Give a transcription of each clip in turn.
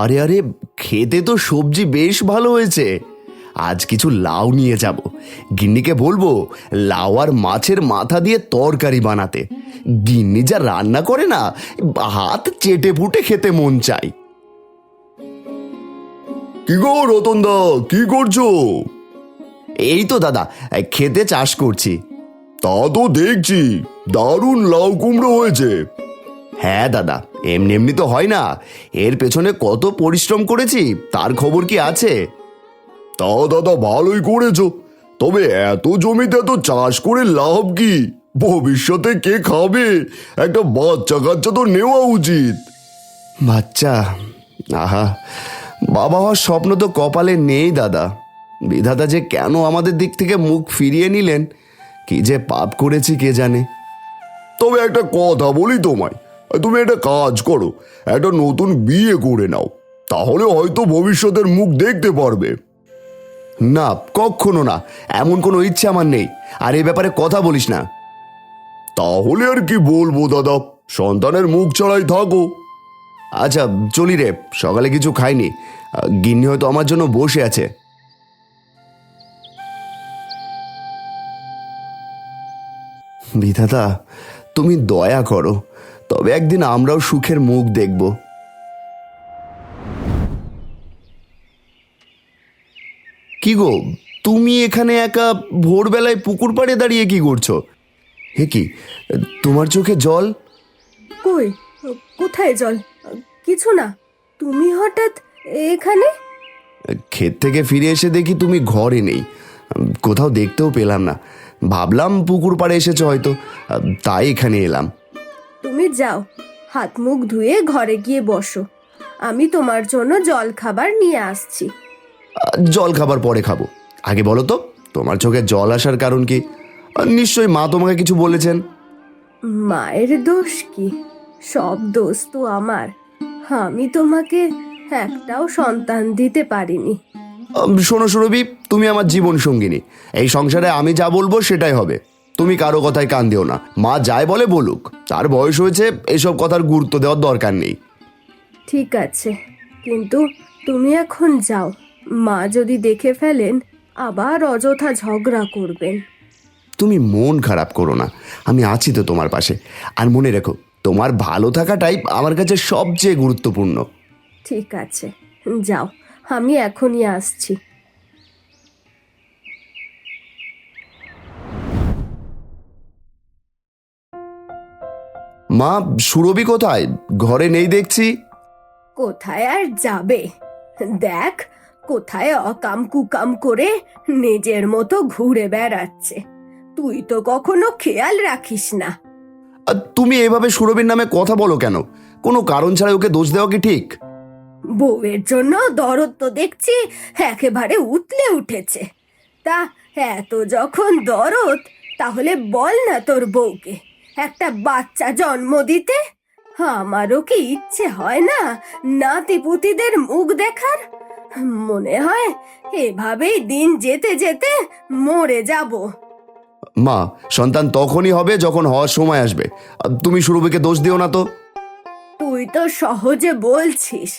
আরে আরে, খেতে তো সবজি বেশ ভালো হয়েছে। আজ কিছু লাউ নিয়ে যাব, গিন্নিকে বলবো লাউ আর মাছের মাথা দিয়ে তরকারি বানাতে। গিন্নি যা রান্না করে না, হাত চেটে পুটে খেতে মন চাই। কি গো রতনদা, কি করছো? এই তো দাদা, খেতে চাষ করছি। তা তো দেখছি, দারুণ লাউ কুমড়ো হয়েছে। হ্যাঁ দাদা, এমনি এমনি তো হয় না, এর পেছনে কত পরিশ্রম করেছি তার খবর কি আছে? তা দাদা ভালোই করেছো, তবে এত জমিতে এত চাষ করে লাভ কি? ভবিষ্যতে কে খাবে? একটা বাচ্চা কাচ্চা তো নেওয়া উচিত। বাচ্চা? আহা, বাবা হওয়ার স্বপ্ন তো কপালে নেই দাদা। বিধাতা যে কেন আমাদের দিক থেকে মুখ ফিরিয়ে নিলেন, কি যে পাপ করেছি কে জানে। তবে একটা কথা বলি তোমায়, তুমি একটা কাজ করো, একটা নতুন বিয়ে করে নাও, তাহলে হয়তো ভবিষ্যতের মুখ দেখতে পারবে। না, কখনো না, এমন কোনো ইচ্ছে আমার নেই। আর এই ব্যাপারে কথা বলিস না। তাহলে আর কি বলবো দাদা, সন্তানের মুখ ছাড়াই থাকো। আচ্ছা চলি রে, সকালে কিছু খাইনি, গিন্নি হয়তো আমার জন্য বসে আছে। বিধাতা, তুমি দয়া করো, তবে একদিন আমরাও সুখের মুখ দেখব। কি গো, তুমি এখানে একা ভোরবেলায় পুকুর পাড়ে দাঁড়িয়ে কি করছো? হে কি, তোমার চোখে জল? কই, কোথায় জল? কিছু না। তুমি হঠাৎ এখানে? ক্ষেত থেকে ফিরে এসে দেখি তুমি ঘরে নেই, কোথাও দেখতেও পেলাম না। ভাবলাম পুকুর পাড়ে এসেছো হয়তো, তাই এখানে এলাম। তুমি যাও, হাত মুখ ধুয়ে ঘরে গিয়ে বসো, আমি তোমার জন্য জল খাবার নিয়ে আসছি। জল খাবার পরে খাবো, আগে বলো তো তোমার চোখে জল আসার কারণ কি? নিশ্চয়ই মা তোমাকে কিছু বলেছেন। মায়ের দোষ কি? সব দোষ তো আমার। আমি তোমাকে একটাও সন্তান দিতে পারিনি। শোনো সুরভি, তুমি আমার জীবন সঙ্গিনী, এই সংসারে আমি যা বলবো সেটাই হবে। তুমি কারো কথায় কান দিও না, মা যাই বলে বলুক, তার বয়স হয়েছে, এসব কথার গুরুত্ব দেওয়ার দরকার নেই। ঠিক আছে, কিন্তু তুমি এখন যাও, মা যদি দেখে ফেলেন আবার অযথা ঝগড়া করবেন। তুমি মন খারাপ করো না, আমি আছি তো তোমার পাশে। আর মনে রেখো, তোমার ভালো থাকাটাই আমার কাছে সবচেয়ে গুরুত্বপূর্ণ। ঠিক আছে, যাও, আমি এখনই আসছি। মা, সুরভি কোথায়? ঘরে নেই দেখছি। কোথায় আর যাবে? দেখ, কোথায় অকাম কুকাম করে নিজের মতো ঘুরে বেড়াচ্ছে। তুই তো কখনো খেয়াল রাখিস না। আর তুমি এভাবে সুরভির নামে কথা বলো কেন? কোনো কারণ ছাড়াই ওকে দোষ দেওয়া কি ঠিক? বউয়ের জন্য দরদ তো দেখছি একেবারে উতলে উঠেছে। তা এত যখন দরদ, তাহলে বল না তোর বউকে একটা বাচ্চা জন্ম দিতে। আমারও কি ইচ্ছে হয় না নাতি পুতিদের মুখ দেখার? মনে হয় এভাবেই দিন যেতে যেতে মরে যাব। মা, সন্তান তখনই হবে যখন হওয়ার সময় আসবে। তুমি সুরভিকে দোষ দিও না তো। তুই তো সহজে বলছিস,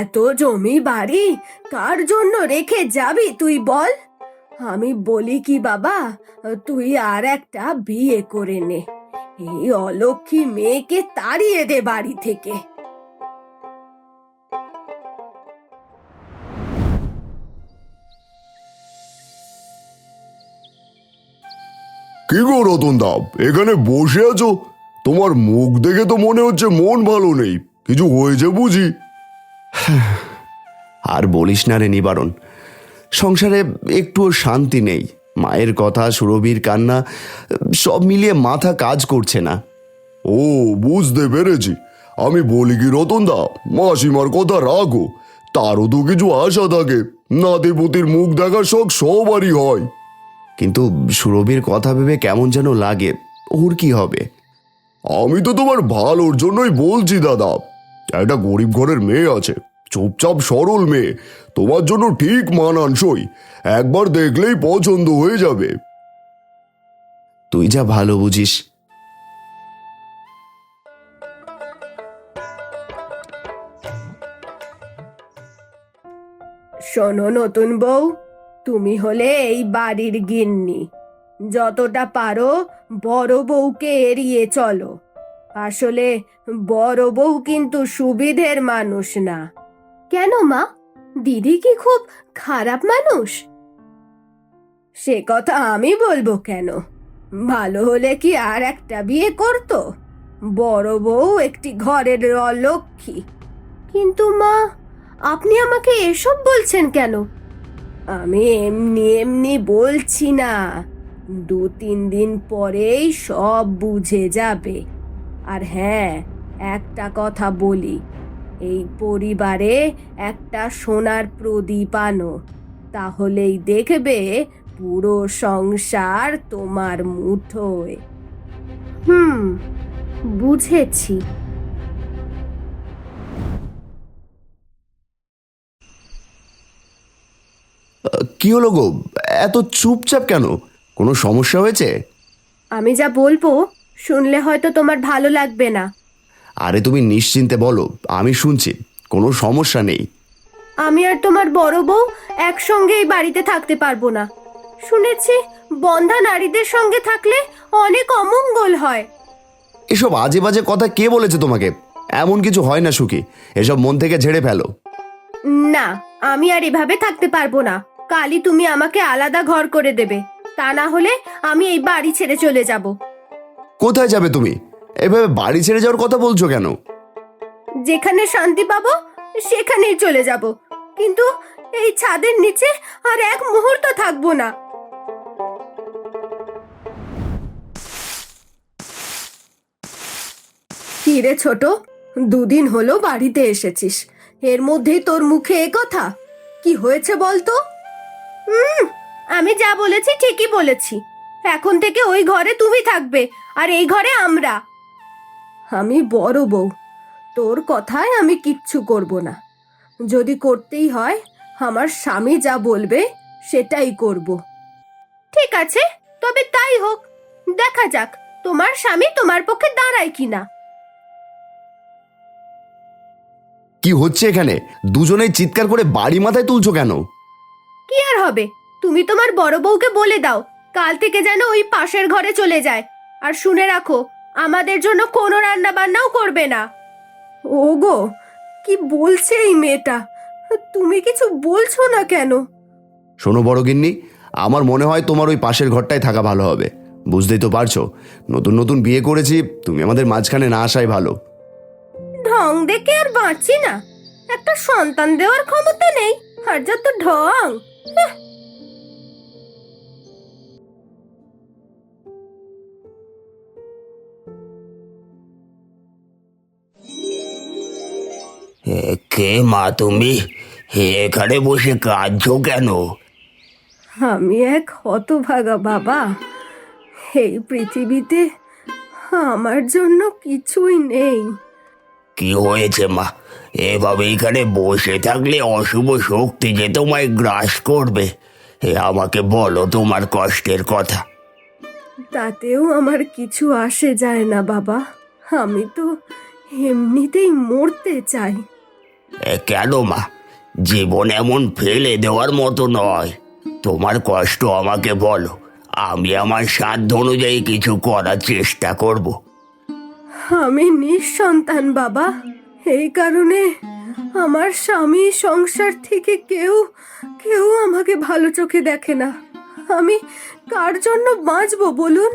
এত জমি বাড়ি কার জন্য রেখে যাবি তুই বল? আমি বলি কি বাবা, তুই আর একটা বিয়ে করে নে, এই অলক্ষী মেয়েকে তাড়িয়ে দে বাড়ি থেকে। কি গো রতনদা, এখানে বসে আছো? তোমার মুখ দেখে তো মনে হচ্ছে মন ভালো নেই, কিছু হয়েছে বুঝি? আর বলিস না রে নিবারণ, সংসারে একটুও শান্তি নেই। মায়ের কথা, সুরভির কান্না, সব মিলিয়ে মাথা কাজ করছে না। ও, বুঝতে পেরেছি। আমি বলি কি রতনদা, মাসিমার কথা রাখো, তারও তো কিছু আশা থাকে। নাতিপুতির মুখ দেখার শখ সবারই হয়। কিন্তু সুরভির কথা ভেবে কেমন যেন লাগে, ওর কি হবে? আমি তো তোমার ভালোর জন্যই বলছি দাদা। একটা গরিব ঘরের মেয়ে আছে, চুপচাপ সরল মেয়ে, তোমার জন্য ঠিক মানানসই। একবার দেখলেই পছন্দ হয়ে যাবে। তুই যা ভালো বুঝিস। শোনো নতুন বউ, তুমি হলে এই বাড়ির গিন্নি। যতটা পারো বড় বউকে এড়িয়ে চলো। আসলে বড় বউ কিন্তু সুবিধের মানুষ না। কেন মা, দিদি কি খুব খারাপ মানুষ? সে কথা আমি বলবো কেন? ভালো হলে কি আর একটা বিয়ে করতো? বড় বউ একটি ঘরের অলক্ষ্মী। কিন্তু মা, আপনি আমাকে এসব বলছেন কেন? আমি এমনি এমনি বলছি না, 2-3 দিন পরেই সব বুঝে যাবে। আর হ্যাঁ, একটা কথা বলি, এই পরিবারে একটা সোনার প্রদীপ আনো, তাহলেই দেখবে পুরো সংসার তোমার মুঠোয়। বুঝেছি। কি হলো গো, এত চুপচাপ কেন? কোনো সমস্যা হয়েছে? আমি যা বলবো শুনলে হয়তো তোমার ভালো লাগবে না। আরে তুমি নিশ্চিন্তে বলো, আমি শুনছি, কোনো সমস্যা নেই। আমি আর তোমার বড় বউ একসঙ্গে এই বাড়িতে থাকতে পারবো না। শুনেছি বন্ধা নারীদের সঙ্গে থাকলে অনেক অমঙ্গল হয়। এসব আজে বাজে কথা কে বলেছে তোমাকে? এমন কিছু হয় না সুখী, এসব মন থেকে ঝেড়ে ফেলো। না, আমি আর এভাবে থাকতে পারবো না। কালই তুমি আমাকে আলাদা ঘর করে দেবে, তা না হলে আমি এই বাড়ি ছেড়ে চলে যাব। কোথায় যাবে তুমি? এভাবে বাড়ি ছেড়ে যাওয়ার কথা বলছো কেন? যেখানে শান্তি পাবো সেখানেই চলে যাব, কিন্তু এই ছাদের নিচে আর এক মুহূর্ত থাকবো না। কি রে ছোট, 2 দিন হলো বাড়িতে এসেছিস, এর মধ্যেই তোর মুখে এ কথা? কি হয়েছে বলতো? আমি যা বলেছি ঠিকই বলেছি। এখন থেকে ওই ঘরে তুমি থাকবে আর এই ঘরে আমরা। আমি বড় বউ, তোর কথায় আমি কিচ্ছু করব না। যদি করতেই হয়, আমার স্বামী যা বলবে সেটাই করব। ঠিক আছে, তবে তাই হোক। দেখা যাক তোমার স্বামী তোমার পক্ষে দাঁড়ায় কিনা। কি হচ্ছে এখানে? দুজনেই চিৎকার করে বাড়ি মাথায় তুলছো কেন? কি আর হবে, তুমি তোমার বড় বউকে বলে দাও কাল থেকে যেন ওই পাশের ঘরে চলে যায়। আর শুনে রাখো, আমাদের জন্য কোনো রান্না বান্নাও করবে না। ওগো, কি বলছে এই মেয়েটা? তুমি কিছু বলছো না কেন? শোনো বড় গিন্নি, আমার মনে হয় তোমার ওই পাশের ঘরটায় থাকা ভালো হবে। বুঝতেই তো পারছো, নতুন নতুন বিয়ে করেছি, তুমি আমাদের মাঝখানে না আসাই ভালো। ঢং দেখে আর বাঁচি না। একটা সন্তান দেওয়ার ক্ষমতা নেই, আর যত ঢং। হ্যাঁ। কে মা তুমি? এখানে বসে কাঁদছো কেন? আমি এক হতভাগা বাবা। এই পৃথিবীতে আমার জন্য কিছুই নেই। কি হয়েছে মা? এভাবে এখানে বসে থাকলে অশুভ শক্তি যে তোমায় গ্রাস করবে। আমাকে বলো তোমার কষ্টের কথা। তাতেও আমার কিছু আসে যায় না বাবা। আমি তো এমনিতেই মরতে চাই। কেন মা? জীবন এমন ফেলে দেওয়ার মতো নয়। তোমার কষ্ট আমাকে বলো, আমি আমার সাধ্য অনুযায়ী কিছু করার চেষ্টা করব। আমি নিঃসন্তান বাবা, এই কারণে আমার স্বামী সংসার থেকে কেউ কেউ আমাকে ভালো চোখে দেখে না। আমি কার জন্য বাঁচবো বলুন?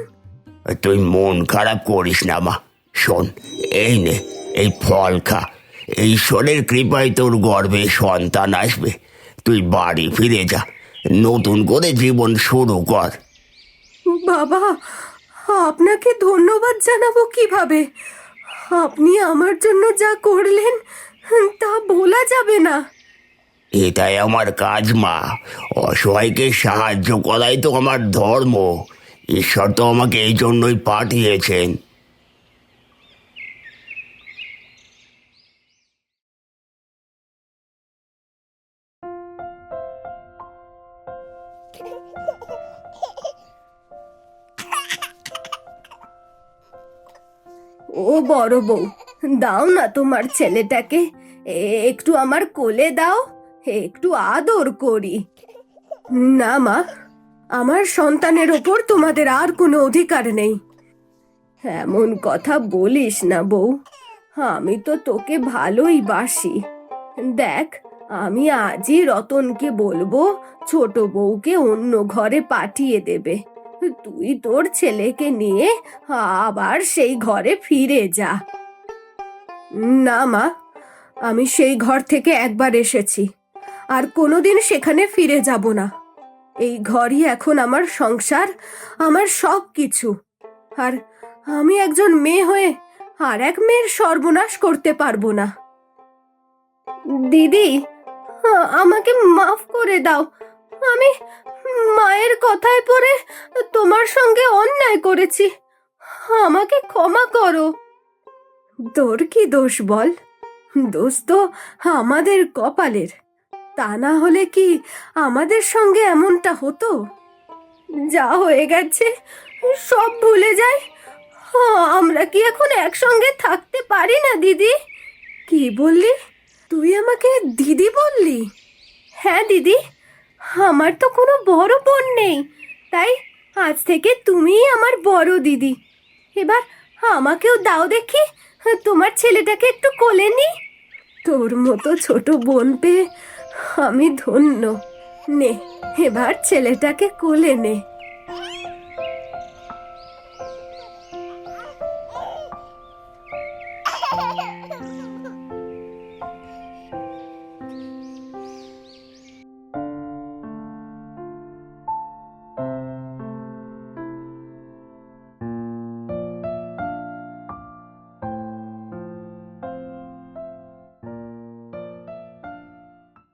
তুই মন খারাপ করিস না মা। শোন, এই নে, এই ফল খা। ঈশ্বরের কৃপায় তোর গর্ভে সন্তান আসবে। তুই বাড়ি ফিরে যা, নতুন করে জীবন শুরু কর। বাবা, আপনাকে ধন্যবাদ জানাবো কিভাবে? আপনি আমার জন্য যা করলেন তা ভোলা যাবে না। এটাই আমার কাজ মা। অসহায়কে সাহায্য করাই তো আমার ধর্ম। ঈশ্বর তো আমাকে এই জন্যই পাঠিয়েছেন। ও বড় বউ, দাও না তোমার ছেলেটাকে একটু আমার কোলে দাও। একটু আদর করি। না মা, আমার সন্তানের ওপর তোমাদের আর কোনো অধিকার নেই। এমন কথা বলিস না বউ, আমি তো তোকে ভালোই বাসি। দেখ, আমি আজই রতনকে বলবো ছোট বউকে অন্য ঘরে পাঠিয়ে দেবে। তুই তোর ছেলেকে নিয়ে আবার সেই ঘরে ফিরে যা। না মা, আমি সেই ঘর থেকে একবার এসেছি, আর কোনোদিন সেখানে ফিরে যাব না। এই ঘরই এখন আমার সংসার, আমার সব কিছু। আর আমি একজন মেয়ে হয়ে আর এক মেয়ের সর্বনাশ করতে পারবো না। দিদি, আমাকে মাফ করে দাও। আমি মায়ের কথায় পড়ে তোমার সঙ্গে অন্যায় করেছি, আমাকে ক্ষমা করো। তোর কি দোষ বল? দোষ তো আমাদের কপালের। তা না হলে কি আমাদের সঙ্গে এমনটা হতো? যা হয়ে গেছে সব ভুলে যাই। আমরা কি এখন একসঙ্গে থাকতে পারি না দিদি? কি বললি? তুই আমাকে দিদি বললি? হ্যাঁ দিদি, আমার তো কোনো বড় বোন নেই, তাই আজ থেকে তুমিই আমার বড় দিদি। এবার আমাকেও দাও দেখি, তোমার ছেলেটাকে একটু কোলে নি। তোর মতো ছোট বোন পেয়ে আমি ধন্য। নে, এবার ছেলেটাকে কোলে নে।